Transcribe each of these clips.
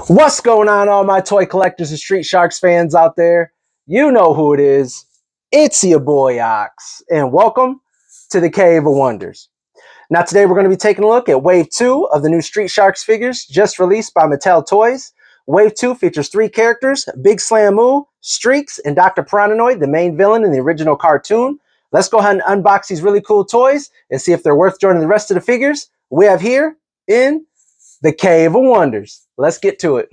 What's going on, all my toy collectors and Street Sharks fans out there? You know who it is. It's your boy Ox, and welcome to the Cave of Wonders. Now, today we're going to be taking a look at Wave 2 of the new Street Sharks figures just released by Mattel Toys. Wave 2 features 3 characters: Big Slammu, Streex, and Dr.Piranoid, the main villain in the original cartoon. Let's go ahead and unbox these really cool toys and see if they're worth joining the rest of the figures we have here in the Cave of Wonders. Let's get to it.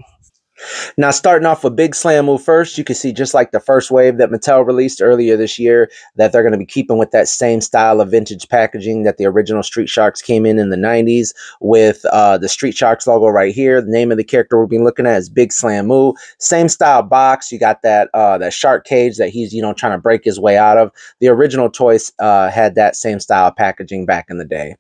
Now, starting off with Big Slammu first, you can see just like the first wave that Mattel released earlier this year, that they're going to be keeping with that same style of vintage packaging that the original Street Sharks came in the 90s with the Street Sharks logo right here. The name of the character we'll be looking at is Big Slammu. Same style box. You got that that shark cage that he's trying to break his way out of. The original toys had that same style packaging back in the day.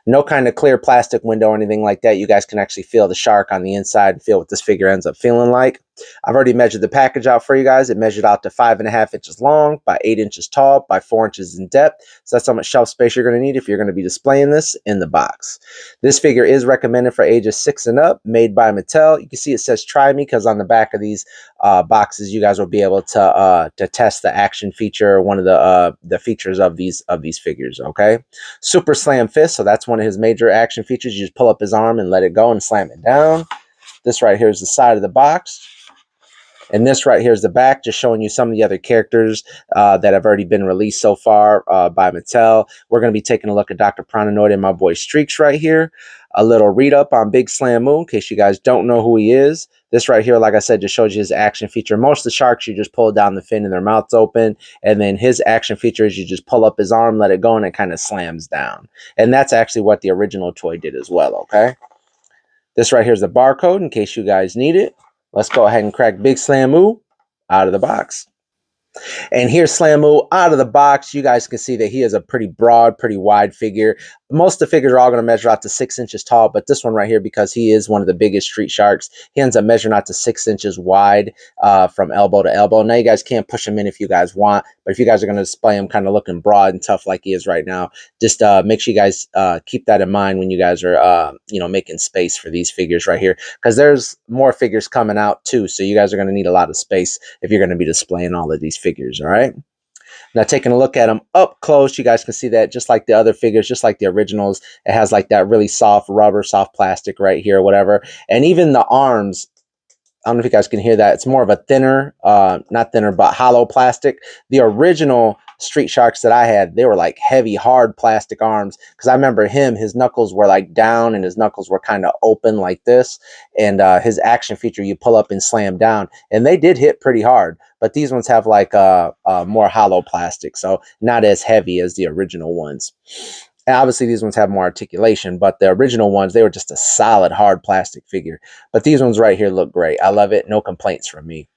No kind of clear plastic window or anything like that. You guys can actually feel the shark on the inside and feel what this figure ends up feeling like. I've already measured the package out for you guys. It measured out to 5.5 inches long by 8 inches tall by 4 inches in depth. So that's how much shelf space you're going to need if you're going to be displaying this in the box. This figure is recommended for ages 6 and up, made by Mattel. You can see it says "Try Me" because on the back of these boxes, you guys will be able to test the action feature, one of the features of these figures. Okay, Super Slam Fist. So that's one of his major action features. You just pull up his arm and let it go and slam it down. This right here is the side of the box. And this right here is the back, just showing you some of the other characters that have already been released so far by Mattel. We're going to be taking a look at Dr.Piranoid and my boy Streex right here. A little read up on Big Slammu, in case you guys don't know who he is. This right here, like I said, just shows you his action feature. Most of the sharks, you just pull down the fin and their mouths open. And then his action feature is you just pull up his arm, let it go, and it kind of slams down. And that's actually what the original toy did as well, okay? This right here is the barcode in case you guys need it. Let's go ahead and crack Big Slammu out of the box. And here's Slammu out of the box. You guys can see that he is a pretty broad, pretty wide figure. Most of the figures are all going to measure out to 6 inches tall, but this one right here, because he is one of the biggest Street Sharks, he ends up measuring out to 6 inches wide from elbow to elbow. Now, you guys can't push him in if you guys want, but if you guys are going to display him kind of looking broad and tough like he is right now, just make sure you guys keep that in mind when you guys are, making space for these figures right here, because there's more figures coming out too, so you guys are going to need a lot of space if you're going to be displaying all of these figures, all right? Now, taking a look at them up close, you guys can see that just like the other figures, just like the originals, it has like that really soft rubber, soft plastic right here, whatever. And even the arms, I don't know if you guys can hear that. It's more of a thinner, not thinner, but hollow plastic. The original Street Sharks that I had, they were like heavy, hard plastic arms. Because I remember his knuckles were like down and his knuckles were kind of open like this. And his action feature, you pull up and slam down. And they did hit pretty hard. But these ones have like more hollow plastic. So not as heavy as the original ones. And obviously, these ones have more articulation, but the original ones, they were just a solid, hard plastic figure. But these ones right here look great. I love it. No complaints from me.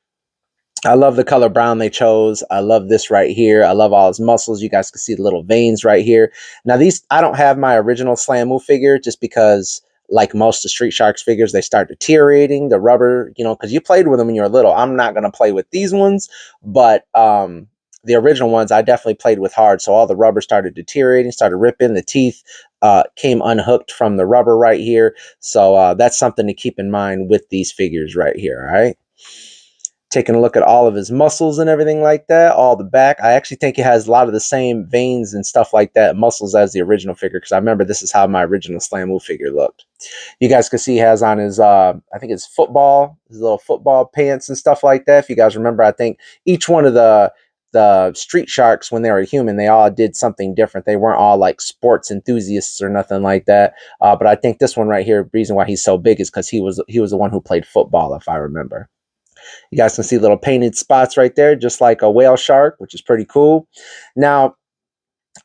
I love the color brown they chose. I love this right here. I love all his muscles. You guys can see the little veins right here. Now, these, I don't have my original Slammu figure just because, like most of Street Sharks figures, they start deteriorating. The rubber, because you played with them when you were little. I'm not going to play with these ones, but the original ones I definitely played with hard, so all the rubber started deteriorating, started ripping. The teeth came unhooked from the rubber right here, so that's something to keep in mind with these figures right here, all right? Taking a look at all of his muscles and everything like that, all the back. I actually think it has a lot of the same veins and stuff like that, muscles, as the original figure, because I remember this is how my original Slammu figure looked. You guys can see he has on his, I think it's his little football pants and stuff like that. If you guys remember, I think each one of the Street Sharks, when they were human, they all did something different. They weren't all like sports enthusiasts or nothing like that. But I think this one right here, the reason why he's so big is because he was the one who played football, if I remember. You guys can see little painted spots right there, just like a whale shark, which is pretty cool. Now,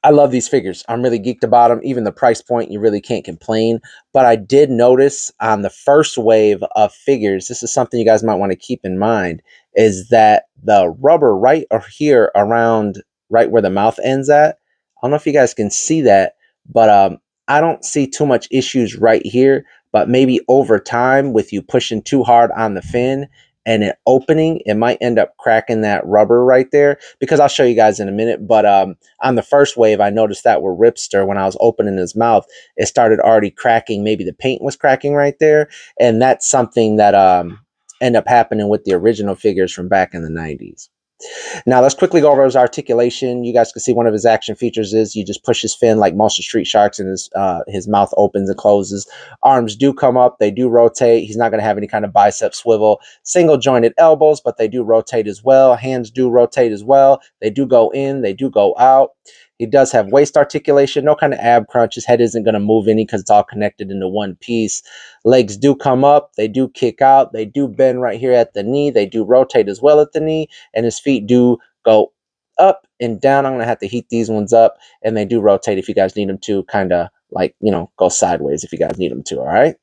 I love these figures. I'm really geeked about them. Even the price point, you really can't complain. But I did notice on the first wave of figures, this is something you guys might want to keep in mind, is that the rubber right here around right where the mouth ends at, I don't know if you guys can see that, but I don't see too much issues right here. But maybe over time, with you pushing too hard on the fin, and it opening, it might end up cracking that rubber right there, because I'll show you guys in a minute. But on the first wave, I noticed that with Ripster, when I was opening his mouth, it started already cracking. Maybe the paint was cracking right there. And that's something that ended up happening with the original figures from back in the 90s. Now let's quickly go over his articulation. You guys can see one of his action features is you just push his fin like most of Street Sharks, and his mouth opens and closes. Arms do come up, they do rotate. He's not going to have any kind of bicep swivel. Single jointed elbows, but they do rotate as well. Hands do rotate as well. They do go in, they do go out. He does have waist articulation, no kind of ab crunch. His head isn't going to move any because it's all connected into one piece. Legs do come up, they do kick out, they do bend right here at the knee, they do rotate as well at the knee, and his feet do go up and down. I'm going to have to heat these ones up, and they do rotate if you guys need them to, kind of like, you know, go sideways if you guys need them to, all right?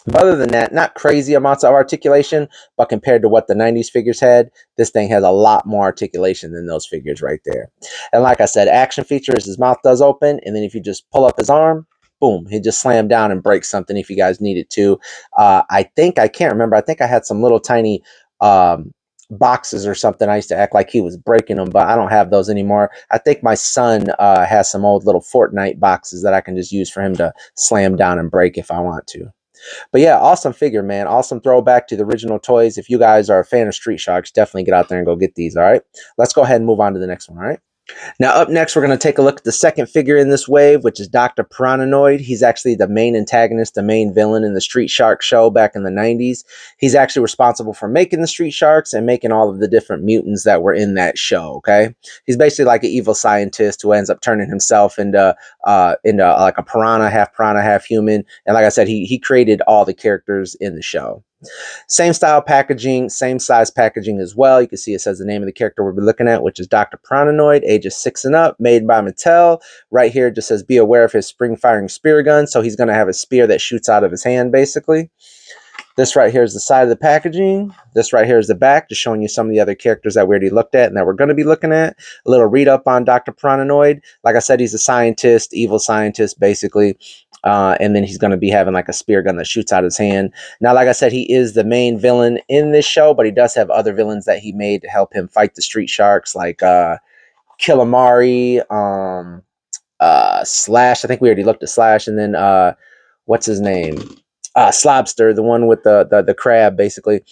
But other than that, not crazy amounts of articulation, but compared to what the 90s figures had, this thing has a lot more articulation than those figures right there. And like I said, action feature is his mouth does open, and then if you just pull up his arm, boom, he just slam down and break something if you guys needed to. I can't remember, I think I had some little tiny boxes or something. I used to act like he was breaking them, but I don't have those anymore. I think my son has some old little Fortnite boxes that I can just use for him to slam down and break if I want to. But yeah, awesome figure, man. Awesome throwback to the original toys. If you guys are a fan of Street Sharks, definitely get out there and go get these, all right? Let's go ahead and move on to the next one, all right? Now, up next, we're going to take a look at the second figure in this wave, which is Dr.Piranoid. He's actually the main antagonist, the main villain in the Street Shark show back in the 90s. He's actually responsible for making the Street Sharks and making all of the different mutants that were in that show, okay? He's basically like an evil scientist who ends up turning himself into like a piranha, half human. And like I said, he created all the characters in the show. Same style packaging, same size packaging as well. You can see it says the name of the character we'll be looking at, which is Dr.Piranoid, ages 6 and up, made by Mattel. Right here it just says, be aware of his spring-firing spear gun. So he's going to have a spear that shoots out of his hand, basically. This right here is the side of the packaging. This right here is the back, just showing you some of the other characters that we already looked at and that we're going to be looking at. A little read-up on Dr.Piranoid. Like I said, he's a scientist, evil scientist, basically. And then he's going to be having like a spear gun that shoots out his hand. Now, like I said, he is the main villain in this show, but he does have other villains that he made to help him fight the Street Sharks, like Killamari, Slash. I think we already looked at Slash. And then what's his name? Slobster, the one with the crab, basically.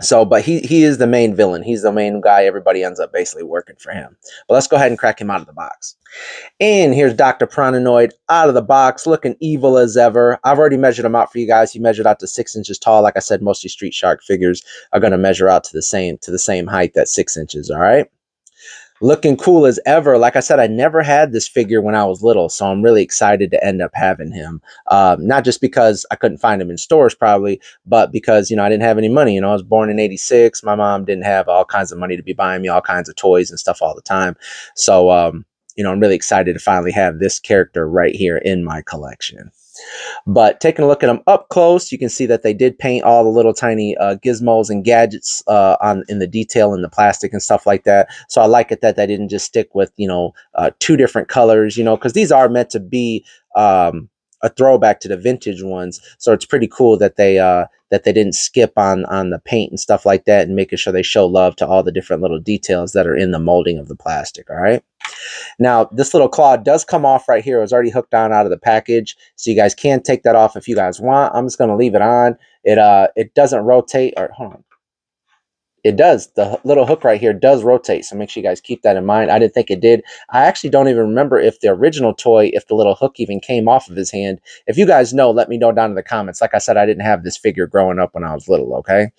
So, but he is the main villain. He's the main guy. Everybody ends up basically working for him. But let's go ahead and crack him out of the box. And here's Dr.Piranoid out of the box, looking evil as ever. I've already measured him out for you guys. He measured out to 6 inches tall. Like I said, most of these Street Shark figures are going to measure out to the same height, that 6 inches. All right. Looking cool as ever. Like I said, I never had this figure when I was little, so I'm really excited to end up having him. Not just because I couldn't find him in stores probably, but because, you know, I didn't have any money. You know, I was born in 86. My mom didn't have all kinds of money to be buying me all kinds of toys and stuff all the time. So, you know, I'm really excited to finally have this character right here in my collection. But taking a look at them up close, you can see that they did paint all the little tiny gizmos and gadgets in the detail in the plastic and stuff like that. So I like it that they didn't just stick with, you know, 2 different colors, you know, because these are meant to be a throwback to the vintage ones. So it's pretty cool that they didn't skip on the paint and stuff like that, and making sure they show love to all the different little details that are in the molding of the plastic. All right. Now, this little claw does come off right here. It was already hooked on out of the package, so you guys can take that off if you guys want. I'm just going to leave it on. It doesn't rotate, or hold on. It does. The little hook right here does rotate, so make sure you guys keep that in mind. I didn't think it did. I actually don't even remember if the original toy, if the little hook even came off of his hand. If you guys know, let me know down in the comments. Like I said, I didn't have this figure growing up when I was little, okay?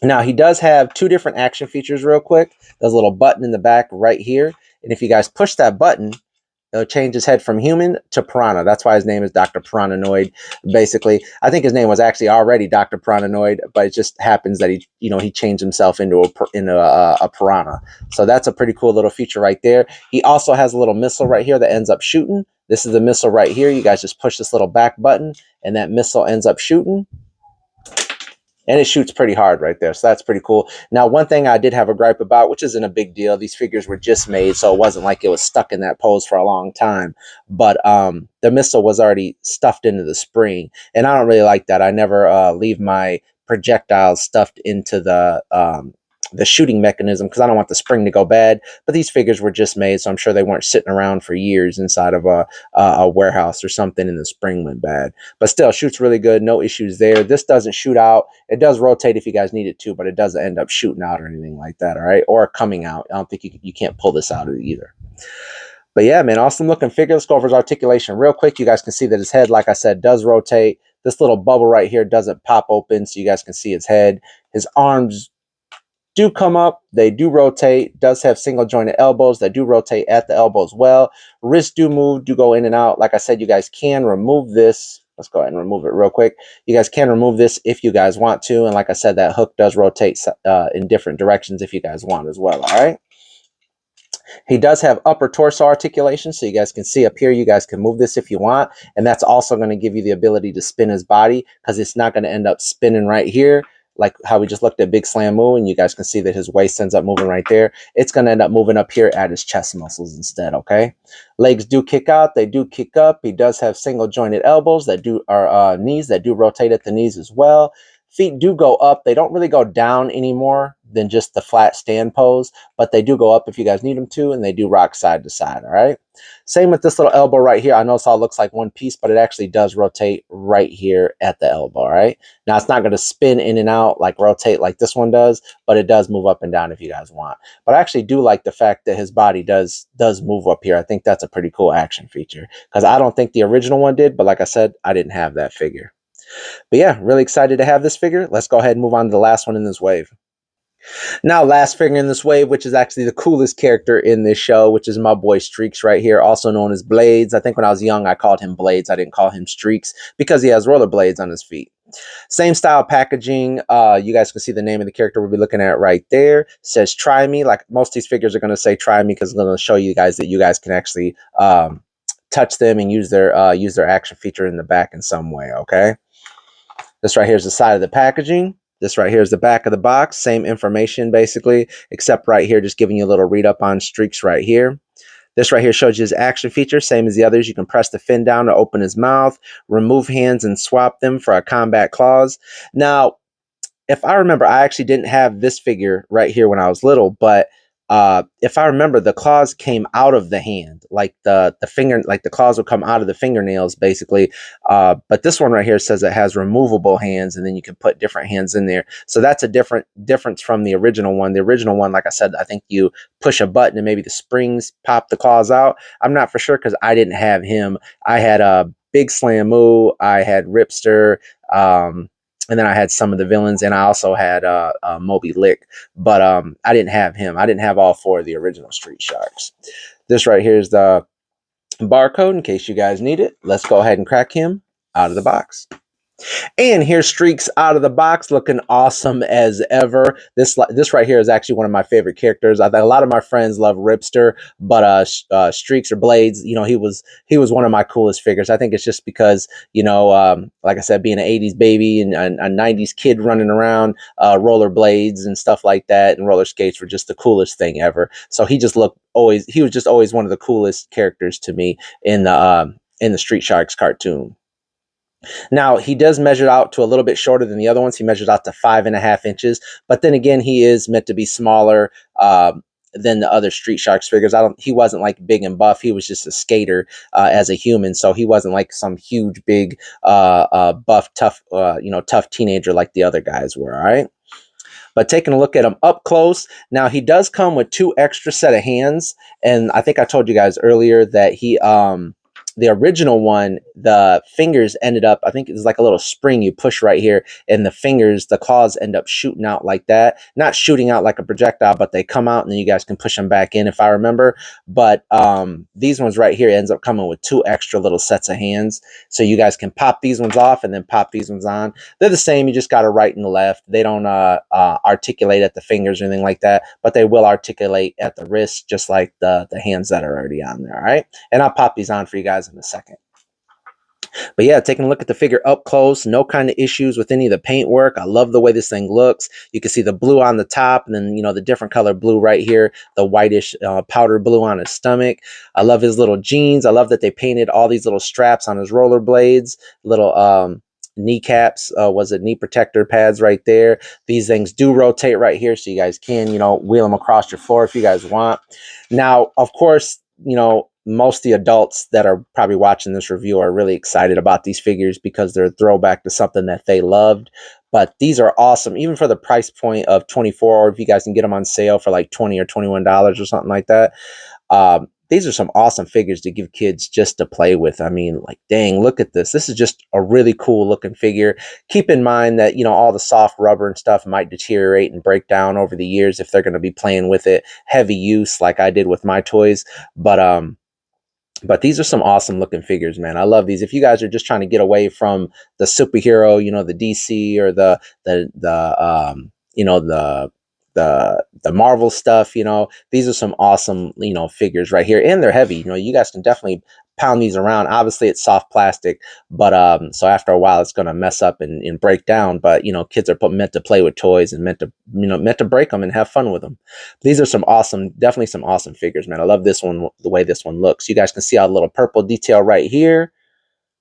Now, he does have 2 different action features real quick. There's a little button in the back right here. And if you guys push that button, it'll change his head from human to piranha. That's why his name is Dr.Piranoid. Basically, I think his name was actually already Dr.Piranoid, but it just happens that he changed himself into a piranha. So that's a pretty cool little feature right there. He also has a little missile right here that ends up shooting. This is the missile right here. You guys just push this little back button, and that missile ends up shooting. And it shoots pretty hard right there. So that's pretty cool. Now, one thing I did have a gripe about, which isn't a big deal, these figures were just made, so it wasn't like it was stuck in that pose for a long time. But the missile was already stuffed into the spring. And I don't really like that. I never leave my projectiles stuffed into the shooting mechanism because I don't want the spring to go bad. But these figures were just made, so I'm sure they weren't sitting around for years inside of a warehouse or something and the spring went bad. But still, shoots really good. No issues there. This doesn't shoot out. It does rotate if you guys need it to, but it doesn't end up shooting out or anything like that, all right? Or coming out. I don't think you can't pull this out either. But yeah, man, awesome looking figure. Let's go over his articulation real quick. You guys can see that his head, like I said, does rotate. This little bubble right here doesn't pop open, so you guys can see his head. His arms do come up, they do rotate, does have single jointed elbows that do rotate at the elbow as well. Wrists do move, do go in and out. Like I said, you guys can remove this. Let's go ahead and remove it real quick. You guys can remove this if you guys want to. And like I said, that hook does rotate in different directions if you guys want as well, all right? He does have upper torso articulation, so you guys can see up here, you guys can move this if you want, and that's also going to give you the ability to spin his body because it's not going to end up spinning right here like how we just looked at Big Slammu, and you guys can see that his waist ends up moving right there. It's going to end up moving up here at his chest muscles instead, okay? Legs do kick out, they do kick up. He does have single jointed elbows that do, or knees that do rotate at the knees as well. Feet do go up. They don't really go down anymore than just the flat stand pose, but they do go up if you guys need them to, and they do rock side to side, all right? Same with this little elbow right here. I know this all looks like one piece, but it actually does rotate right here at the elbow, all right? Now, it's not going to spin in and out, like rotate like this one does, but it does move up and down if you guys want. But I actually do like the fact that his body does move up here. I think that's a pretty cool action feature because I don't think the original one did, but like I said, I didn't have that figure. But yeah, really excited to have this figure. Let's go ahead and move on to the last one in this wave. Now, last figure in this wave, which is actually the coolest character in this show, which is my boy Streex right here, also known as Blades. I think when I was young, I called him Blades. I didn't call him Streex because he has rollerblades on his feet. Same style packaging. You guys can see the name of the character we'll be looking at right there. It says "Try Me." Like most of these figures are going to say "Try Me" because I'm going to show you guys that you guys can actually touch them and use their action feature in the back in some way. Okay. This right here is the side of the packaging. This right here is the back of the box. Same information basically, except right here just giving you a little read up on Streex right here. This right here shows you his action feature, same as the others. You can press the fin down to open his mouth, remove hands and swap them for a combat claws. Now, if I remember, I actually didn't have this figure right here when I was little, but if I remember, the claws came out of the hand, like the finger, like the claws would come out of the fingernails, basically. But this one right here says it has removable hands, and then you can put different hands in there. So that's a difference from the original one. The original one, like I said, I think you push a button and maybe the springs pop the claws out. I'm not for sure because I didn't have him. I had a Big Slammu, I had Ripster. And then I had some of the villains, and I also had Moby Lick, but I didn't have him. I didn't have all four of the original Street Sharks. This right here is the barcode in case you guys need it. Let's go ahead and crack him out of the box. And here's Streex out of the box, looking awesome as ever. This right here is actually one of my favorite characters. I think a lot of my friends love Ripster, but Streex or Blades, you know, he was one of my coolest figures. I think it's just because, you know, like I said, being an '80s baby and a '90s kid running around, roller blades and stuff like that, and roller skates were just the coolest thing ever. So he was just always one of the coolest characters to me in the Street Sharks cartoon. Now, he does measure out to a little bit shorter than the other ones. He measures out to 5.5 inches. But then again, he is meant to be smaller than the other Street Sharks figures. He wasn't like big and buff. He was just a skater as a human. So he wasn't like some huge, big, buff, tough, tough teenager like the other guys were. All right. But taking a look at him up close, now he does come with 2 extra set of hands. And I think I told you guys earlier that the original one, the fingers ended up, I think it was like a little spring you push right here, and the claws end up shooting out like that. Not shooting out like a projectile, but they come out and then you guys can push them back in if I remember. But these ones right here ends up coming with 2 extra little sets of hands. So you guys can pop these ones off and then pop these ones on. They're the same, you just got a right and the left. They don't articulate at the fingers or anything like that, but they will articulate at the wrist, just like the hands that are already on there, all right? And I'll pop these on for you guys in a second. But yeah, taking a look at the figure up close, no kind of issues with any of the paint work. I love the way this thing looks. You can see the blue on the top, and then, you know, the different color blue right here, the whitish powder blue on his stomach. I love his little jeans. I love that they painted all these little straps on his rollerblades, little kneecaps, was it knee protector pads right there. These things do rotate right here, so you guys can, you know, wheel them across your floor if you guys want. Now, of course, you know, most of the adults that are probably watching this review are really excited about these figures because they're a throwback to something that they loved. But these are awesome, even for the price point of 24, or if you guys can get them on sale for like $20 or $21 or something like that. These are some awesome figures to give kids just to play with. I mean, like, dang, look at this. This is just a really cool looking figure. Keep in mind that, you know, all the soft rubber and stuff might deteriorate and break down over the years if they're going to be playing with it heavy use like I did with my toys. But these are some awesome looking figures, man. I love these. If you guys are just trying to get away from the superhero, you know, the DC or you know, the Marvel stuff, you know, these are some awesome, you know, figures right here. And they're heavy. You know, you guys can definitely pound these around. Obviously it's soft plastic, but so after a while it's going to mess up and break down. But, you know, kids are meant to play with toys and meant to, you know, meant to break them and have fun with them. These are some awesome, definitely some awesome figures, man. I love this one, the way this one looks. You guys can see a little purple detail right here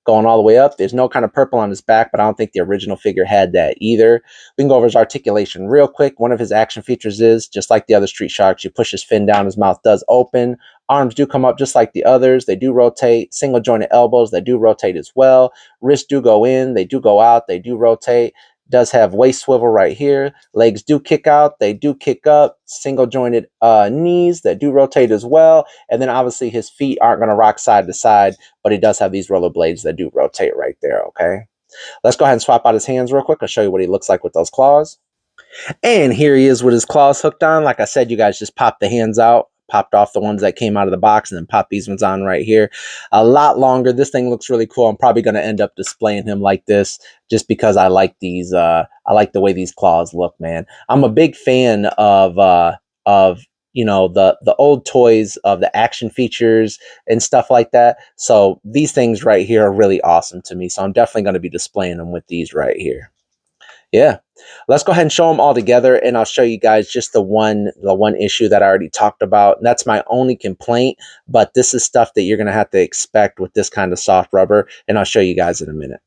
going all the way up. There's no kind of purple on his back, but I don't think the original figure had that either. We can go over his articulation real quick. One of his action features is, just like the other Street Sharks, you push his fin down, his mouth does open. Arms do come up just like the others. They do rotate. Single jointed elbows, they do rotate as well. Wrists do go in, they do go out, they do rotate. Does have waist swivel right here. Legs do kick out, they do kick up. Single jointed knees that do rotate as well. And then obviously his feet aren't going to rock side to side, but he does have these rollerblades that do rotate right there, okay? Let's go ahead and swap out his hands real quick. I'll show you what he looks like with those claws. And here he is with his claws hooked on. Like I said, you guys just pop the hands out, popped off the ones that came out of the box, and then pop these ones on right here. A lot longer. This thing looks really cool. I'm probably going to end up displaying him like this just because I like these. I like the way these claws look, man. I'm a big fan of you know, the old toys, of the action features and stuff like that. So these things right here are really awesome to me. So I'm definitely going to be displaying them with these right here. Yeah. Let's go ahead and show them all together, and I'll show you guys just the one issue that I already talked about. And that's my only complaint, but this is stuff that you're going to have to expect with this kind of soft rubber, and I'll show you guys in a minute.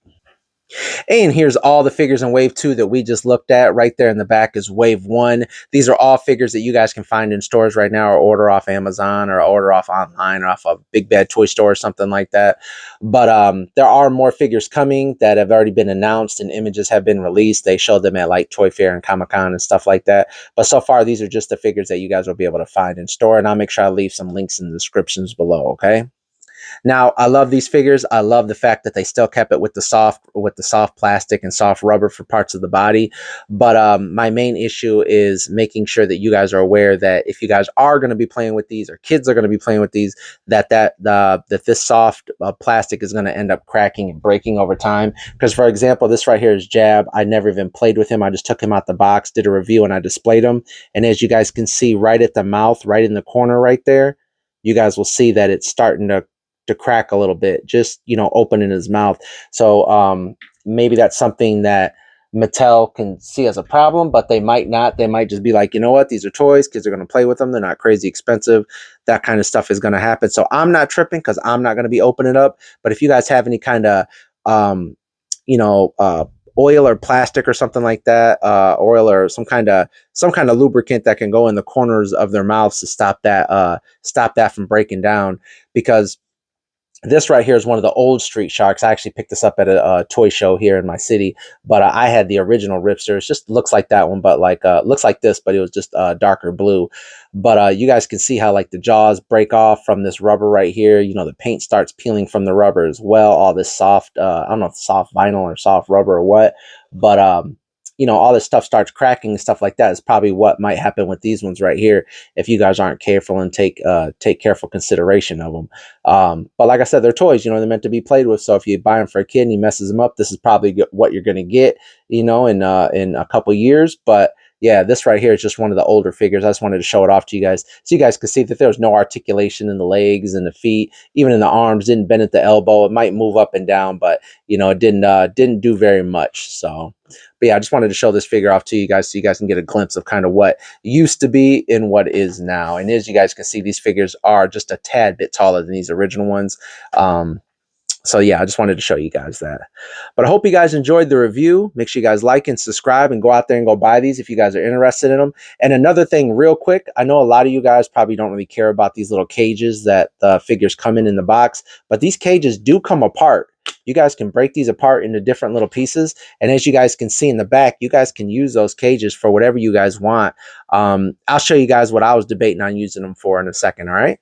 And here's all the figures in Wave 2 that we just looked at. Right there in the back is Wave 1. These are all figures that you guys can find in stores right now, or order off Amazon, or order off online, or off a Big Bad Toy Store or something like that. But there are more figures coming that have already been announced, and images have been released. They showed them at like Toy Fair and Comic-Con and stuff like that. But so far, these are just the figures that you guys will be able to find in store, and I'll make sure I leave some links in the descriptions below, okay? Now, I love these figures. I love the fact that they still kept it with the soft plastic and soft rubber for parts of the body. But my main issue is making sure that you guys are aware that if you guys are going to be playing with these, or kids are going to be playing with these, that this soft plastic is going to end up cracking and breaking over time. Because, for example, this right here is Jab. I never even played with him. I just took him out the box, did a review, and I displayed him. And as you guys can see, right at the mouth, right in the corner right there, you guys will see that it's starting to crack a little bit, just, you know, opening his mouth. So maybe that's something that Mattel can see as a problem, but they might not. They might just be like, you know what, these are toys, kids are going to play with them, they're not crazy expensive. That kind of stuff is going to happen. So I'm not tripping, because I'm not going to be opening it up. But if you guys have any kind of you know, oil or plastic or something like that, oil or some kind of lubricant that can go in the corners of their mouths to stop that from breaking down. Because this right here is one of the old Street Sharks. I actually picked this up at a toy show here in my city, but I had the original Ripster. It just looks like that one, but like looks like this, but it was just darker blue. But you guys can see how like the jaws break off from this rubber right here. You know, the paint starts peeling from the rubber as well. All this soft, I don't know if soft vinyl or soft rubber or what, but you know, all this stuff starts cracking and stuff like that. Is probably what might happen with these ones right here if you guys aren't careful and take careful consideration of them. But like I said, they're toys, you know, they're meant to be played with. So if you buy them for a kid and he messes them up, this is probably what you're going to get, you know, in a couple years. But yeah, this right here is just one of the older figures. I just wanted to show it off to you guys so you guys could see that there was no articulation in the legs and the feet, even in the arms. Didn't bend at the elbow. It might move up and down, but you know, it didn't do very much. So, but yeah, I just wanted to show this figure off to you guys so you guys can get a glimpse of kind of what used to be and what is now. And as you guys can see, these figures are just a tad bit taller than these original ones. So yeah, I just wanted to show you guys that. But I hope you guys enjoyed the review. Make sure you guys like and subscribe and go out there and go buy these if you guys are interested in them. And another thing real quick, I know a lot of you guys probably don't really care about these little cages that the figures come in the box, but these cages do come apart. You guys can break these apart into different little pieces. And as you guys can see in the back, you guys can use those cages for whatever you guys want. I'll show you guys what I was debating on using them for in a second, all right?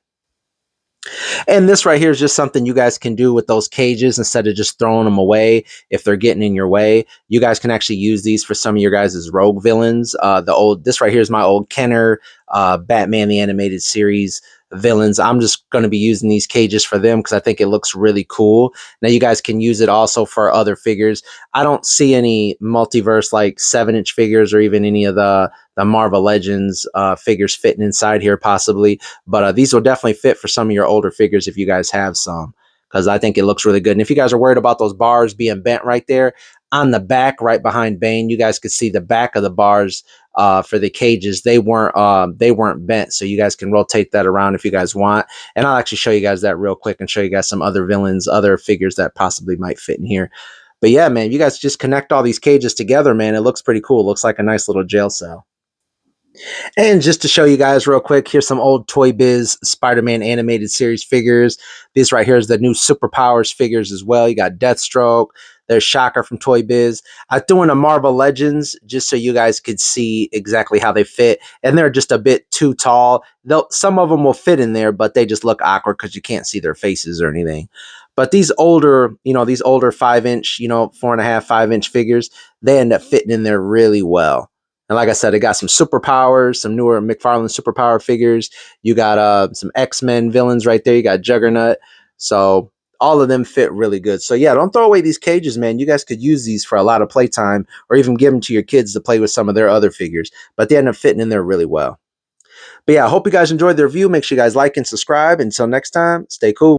And this right here is just something you guys can do with those cages instead of just throwing them away if they're getting in your way. You guys can actually use these for some of your guys' rogue villains. This right here is my old Kenner, Batman the Animated Series villains. I'm just going to be using these cages for them because I think it looks really cool. Now you guys can use it also for other figures. I don't see any multiverse like 7-inch figures or even any of the Marvel Legends figures fitting inside here possibly. But these will definitely fit for some of your older figures if you guys have some, because I think it looks really good. And if you guys are worried about those bars being bent right there, on the back right behind Bane, you guys could see the back of the bars for the cages. They weren't bent, so you guys can rotate that around if you guys want. And I'll actually show you guys that real quick and show you guys some other villains, other figures that possibly might fit in here. But yeah, man, you guys just connect all these cages together, man. It looks pretty cool. It looks like a nice little jail cell. And just to show you guys real quick, here's some old Toy Biz Spider-Man animated series figures. This right here is the new Superpowers figures as well. You got Deathstroke. There's Shocker from Toy Biz. I threw in a Marvel Legends just so you guys could see exactly how they fit. And they're just a bit too tall. Some of them will fit in there, but they just look awkward because you can't see their faces or anything. But these older 5-inch, 4.5, 5-inch figures, they end up fitting in there really well. And like I said, it got some superpowers, some newer McFarlane superpower figures. You got some X-Men villains right there. You got Juggernaut. So all of them fit really good. So yeah, don't throw away these cages, man. You guys could use these for a lot of playtime or even give them to your kids to play with some of their other figures. But they end up fitting in there really well. But yeah, I hope you guys enjoyed the review. Make sure you guys like and subscribe. Until next time, stay cool.